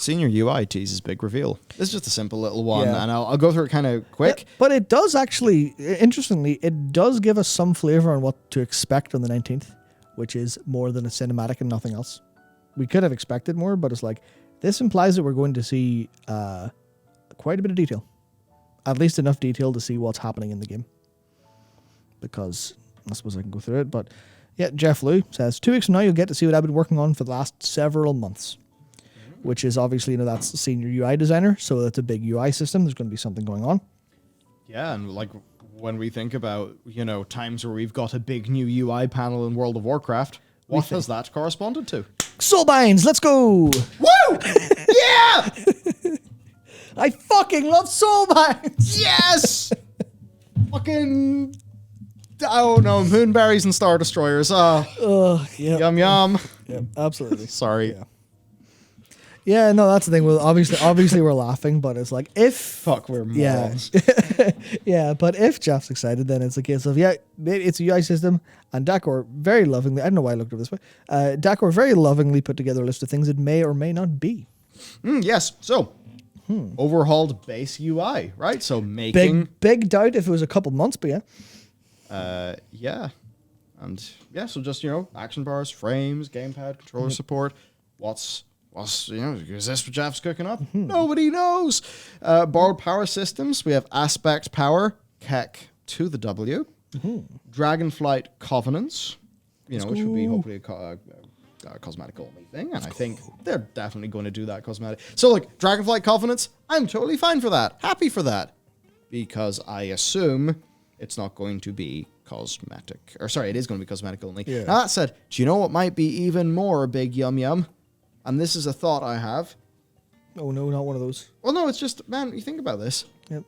Senior UI teases big reveal. This is just a simple little one, and I'll go through it kind of quick. Yeah, but it does actually, interestingly, it does give us some flavor on what to expect on the 19th, which is more than a cinematic and nothing else. We could have expected more, but it's like, this implies that we're going to see quite a bit of detail. At least enough detail to see what's happening in the game. Because, I suppose I can go through it, but yeah, Jeff Liu says, 2 weeks from now you'll get to see what I've been working on for the last several months. Which is obviously, that's senior UI designer, so that's a big UI system. There's going to be something going on. Yeah, and like when we think about, times where we've got a big new UI panel in World of Warcraft, what has that corresponded to? Soulbinds, let's go! Woo! Yeah! I fucking love Soulbinds! Yes! Fucking, I don't know, Moonberries and Star Destroyers. Yeah. Yum yum. Yeah, absolutely. Sorry. Yeah. Yeah, no, that's the thing. Well, obviously we're laughing, but it's like we're morons. Yeah, but if Jeff's excited, then it's a case of it's a UI system, and Dakor very lovingly, I don't know why I looked at it this way. Dakor very lovingly put together a list of things it may or may not be. Yes. So overhauled base UI, right? So making big doubt if it was a couple months, but yeah, and so just action bars, frames, gamepad, controller support. What's is this what Jeff's cooking up? Nobody knows. Borrowed power systems. We have Aspect Power, KEK to the W. Dragonflight Covenants, which would be hopefully a cosmetic only thing. And I think they're definitely going to do that cosmetic. So like Dragonflight Covenants, I'm totally fine for that. Happy for that. Because I assume it's not going to be cosmetic. Or sorry, it is going to be cosmetic only. Yeah. Now that said, do you know what might be even more big yum yum? And this is a thought I have. Oh no, not one of those. Well, no, it's just, man, you think about this. Yep.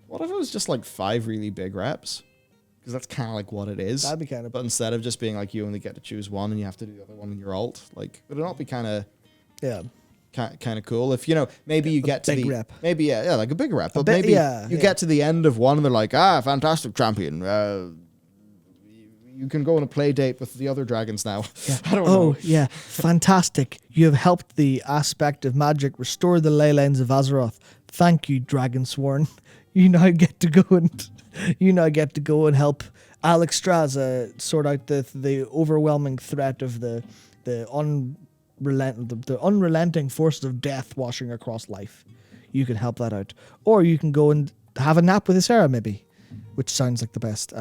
What if it was just like 5 really big reps? Because that's kind of like what it is. That'd be kind of. But instead of just being like you only get to choose one and you have to do the other one in your alt, like, would it not be kind of cool if maybe you get to big the rep. Maybe like a big rep, but bit, maybe you get to the end of one and they're like, fantastic champion. You can go on a play date with the other dragons now. Yeah. I don't know. Oh, yeah. Fantastic. You have helped the aspect of magic restore the ley lines of Azeroth. Thank you, Dragonsworn. You now get to go and help Alex Straza sort out the overwhelming threat of the unrelenting forces of death washing across life. You can help that out. Or you can go and have a nap with Isera, maybe. Which sounds like the best.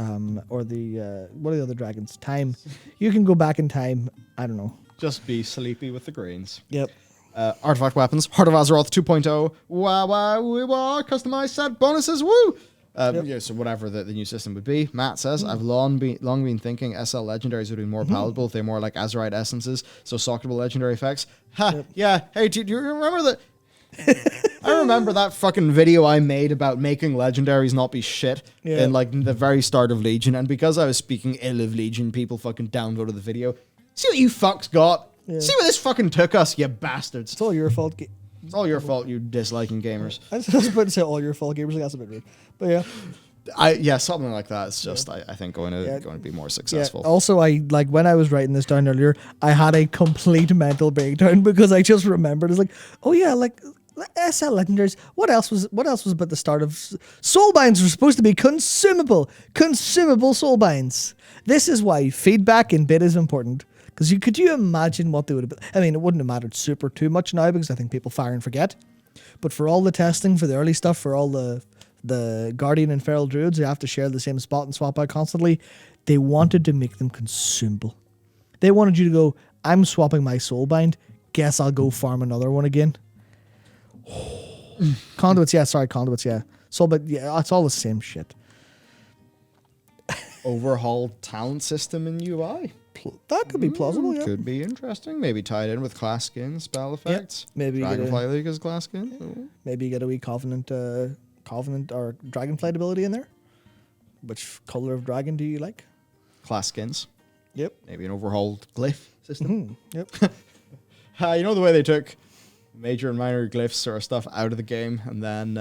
Or the what are the other dragons? Time. You can go back in time. I don't know. Just be sleepy with the grains. Yep. Artifact weapons. Heart of Azeroth 2.0. Wow. Customized set bonuses. Woo! So whatever the new system would be. Matt says, I've long been thinking SL legendaries would be more palatable if they're more like Azerite essences, so socketable legendary effects. Yeah. Hey, do you remember that? I remember that fucking video I made about making legendaries not be shit in like the very start of Legion, and because I was speaking ill of Legion, people fucking downloaded the video. See what you fucks got? Yeah. See what this fucking took us, you bastards. It's all your fault. It's all your fault, you disliking gamers. I was about to say all your fault gamers. Like, that's a bit rude. But yeah. Something like that. It's just I think going to be more successful. Yeah. Also, when I was writing this down earlier, I had a complete mental breakdown because I just remembered. It's like, oh yeah, like SL legendaries. What else was about the start of soulbinds were supposed to be consumable soulbinds. This is why feedback in bid is important. Because could you imagine what they would have been? I mean, it wouldn't have mattered super too much now because I think people fire and forget. But for all the testing, for the early stuff, for all the Guardian and Feral Druids who have to share the same spot and swap out constantly, they wanted to make them consumable. They wanted you to go, I'm swapping my soulbind. Guess I'll go farm another one again. Conduits, yeah. Soulbind, yeah, it's all the same shit. Overhauled talent system in UI. That could be plausible, yeah. Could be interesting. Maybe tied in with class skins, spell effects. Yep. Maybe Dragonfly League as class skin. Yeah. Maybe you get a wee Covenant or Dragonflight ability in there. Which color of dragon do you like? Class skins. Yep. Maybe an overhauled glyph system. Yep. You know the way they took major and minor glyphs or stuff out of the game and then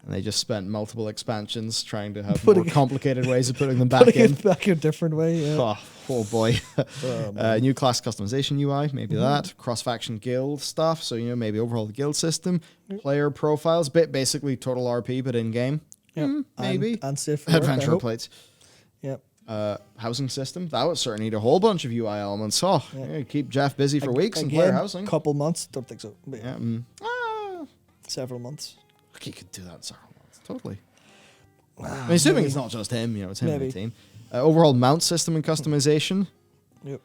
and they just spent multiple expansions trying to have more complicated ways of putting them back in. Back a different way, yeah. Oh boy. man. New class customization UI, maybe that. Cross-faction guild stuff, so, maybe overhaul the guild system. Player profiles, basically total RP, but in-game. Yep. Maybe. And safe for work, I Adventure hope. plates. Yep. Housing system, that would certainly need a whole bunch of UI elements. Oh, yeah, keep Jeff busy for weeks in player Again, housing. couple months. Don't think so. But Yeah. several months. He could do that in several months. Totally. I'm assuming it's not just him, it's him and the team. Overall mount system and customization. Yep.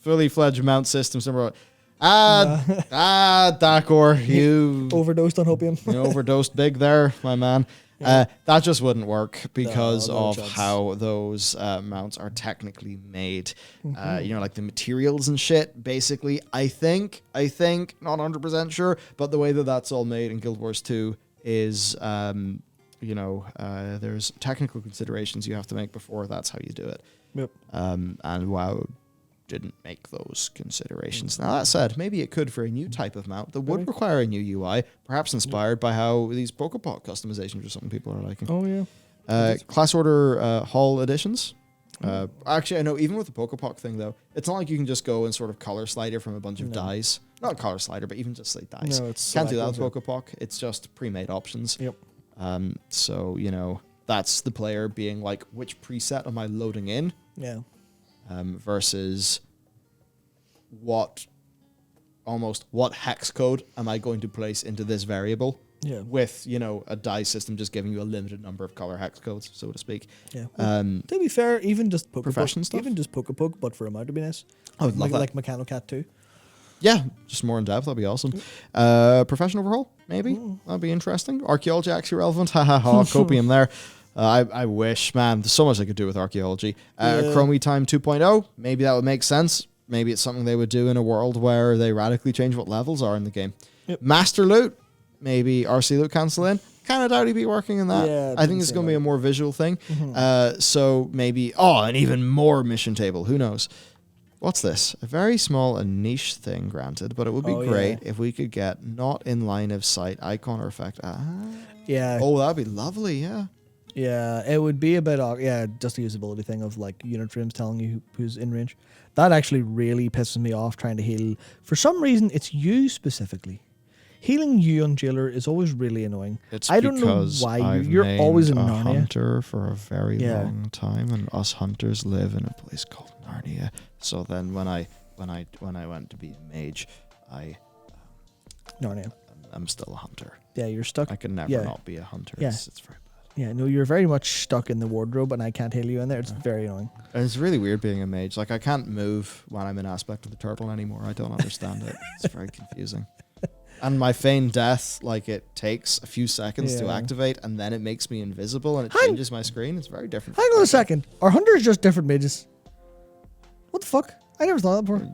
Fully fledged mount system. Dakor, you Overdosed on opium. you overdosed big there, my man. That just wouldn't work because No of chance. how those mounts are technically made. Like the materials and shit. Basically, I think, not 100% sure, but the way that that's all made in Guild Wars 2 is, there's technical considerations you have to make before that's how you do it. Yep. And WoW didn't make those considerations. Now, that said, maybe it could for a new type of mount that would require a new UI, perhaps inspired by how these Pokepok customizations or something people are liking. Oh, yeah. Class order Hall editions. Actually, I know even with the Pokepok thing, though, it's not like you can just go and sort of color slider from a bunch of dies. Not color slider, but even just like dies. No, it's Can't do that with select Pokepok. It's just pre-made options. Yep. So, that's the player being like, which preset am I loading in? Yeah. Versus what hex code am I going to place into this variable? Yeah. With, a die system just giving you a limited number of color hex codes, so to speak. Yeah. To be fair, even just Profession stuff? Even just Pokepoke, but for a mount would be nice. I would love that. Like Mechanocat too. Yeah, just more in depth, that'd be awesome. Profession overhaul, maybe? That'd be interesting. Archaeology actually relevant. Ha ha ha, copium there. I wish, man, there's so much I could do with archaeology. Chromie Time 2.0, maybe that would make sense. Maybe it's something they would do in a world where they radically change what levels are in the game. Yep. Master Loot, maybe RC Loot cancel in. Kind of doubt he'd be working in that. Yeah, I think it's going to be a more visual thing. So maybe, an even more mission table. Who knows? What's this? A very small and niche thing, granted, but it would be great if we could get not in line of sight icon or effect. Yeah. Oh, that'd be lovely, yeah. Yeah, it would be a bit, just a usability thing of like unit frames telling you who's in range. That actually really pisses me off trying to heal. For some reason, it's you specifically. Healing you on Jailer is always really annoying. It's I don't know why you're always in Narnia. Hunter for a very long time, and us hunters live in a place called Narnia. So then when I went to be a mage, Narnia. I'm still a hunter. Yeah, you're stuck. I can never not be a hunter. Yeah. It's very bad. Yeah, no, you're very much stuck in the wardrobe, and I can't heal you in there. It's very annoying. And it's really weird being a mage. Like, I can't move when I'm in aspect of the turtle anymore. I don't understand it. It's very confusing. And my feign death, like, it takes a few seconds to activate, and then it makes me invisible, and it changes my screen. It's very different. Hang on a second. Are hunters just different mages? What the fuck? I never thought that before.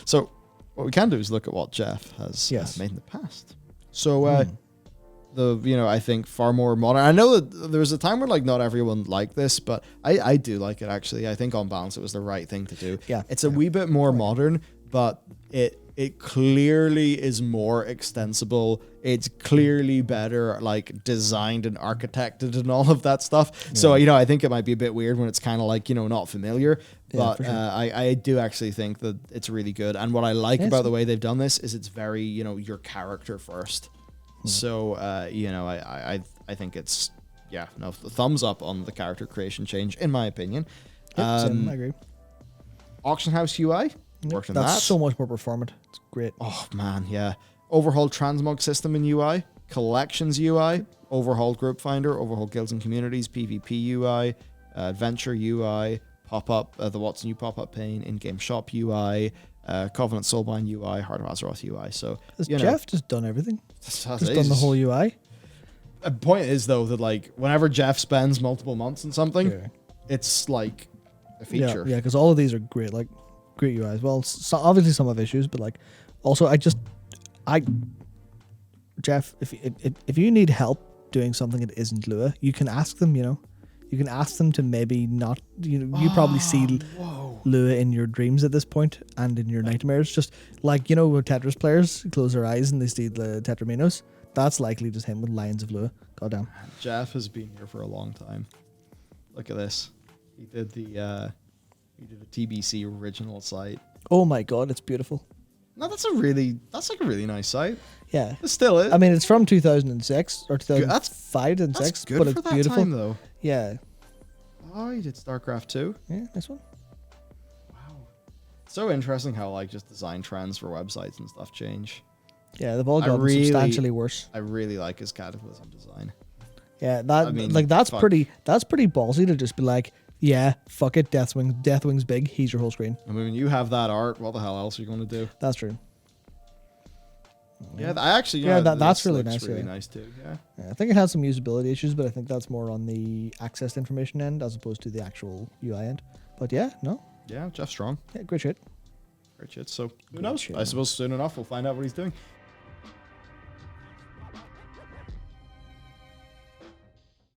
So, what we can do is look at what Jeff has made in the past. So, I think far more modern. I know that there was a time where like not everyone liked this, but I do like it actually. I think on balance it was the right thing to do. Yeah. It's a wee bit more modern, but it clearly is more extensible. It's clearly better like designed and architected and all of that stuff. Yeah. So, I think it might be a bit weird when it's kind of like, not familiar. But sure. I do actually think that it's really good. And what I like about the way they've done this is it's very, your character first. So, I think it's, thumbs up on the character creation change, in my opinion. I agree. Auction House UI, worked on that. That's so much more performant. It's great. Oh, man, yeah. Overhauled transmog system in UI, collections UI, overhauled group finder, overhauled guilds and communities, PvP UI, adventure UI, pop-up, the What's New pop-up pane, in-game shop UI, Covenant Soulbind UI, Heart of Azeroth UI. So has Jeff just done everything? Just done the whole UI? The point is, though, that like whenever Jeff spends multiple months in something, it's like a feature. Yeah, because all of these are great, like great UIs. Well, so obviously some have issues, but like also Jeff, if you need help doing something that isn't Lua, you can ask them. You can ask them to maybe not. You probably see Lua in your dreams at this point and in your nightmares. Just like when Tetris players close their eyes and they see the Tetraminos. That's likely just him with lines of Lua. Goddamn. Jeff has been here for a long time. Look at this. He did the TBC original site. Oh my god, it's beautiful. No, that's like a really nice site. Yeah. It still is. I mean, it's from 2006 or 2005, That's 2006, good but for it's that beautiful. time, though. Yeah. Oh, he did StarCraft 2. Yeah, nice one. Wow. So interesting how like just design trends for websites and stuff change. Yeah, they've all I gotten really- substantially worse. I really like his Cataclysm design. Yeah, that I mean, that's fuck. pretty ballsy to just be like, yeah, fuck it, Deathwing's big, he's your whole screen. I mean, when you have that art, what the hell else are you going to do? That's true. Yeah, I actually. Yeah, that's this really looks nice, Really yeah. nice too. Yeah. Yeah, I think it has some usability issues, but I think that's more on the accessed information end as opposed to the actual UI end. But yeah, no, Yeah, Jeff Strong. yeah, great shit. Great shit. So who Great knows? shit, I man. suppose soon enough we'll find out what he's doing.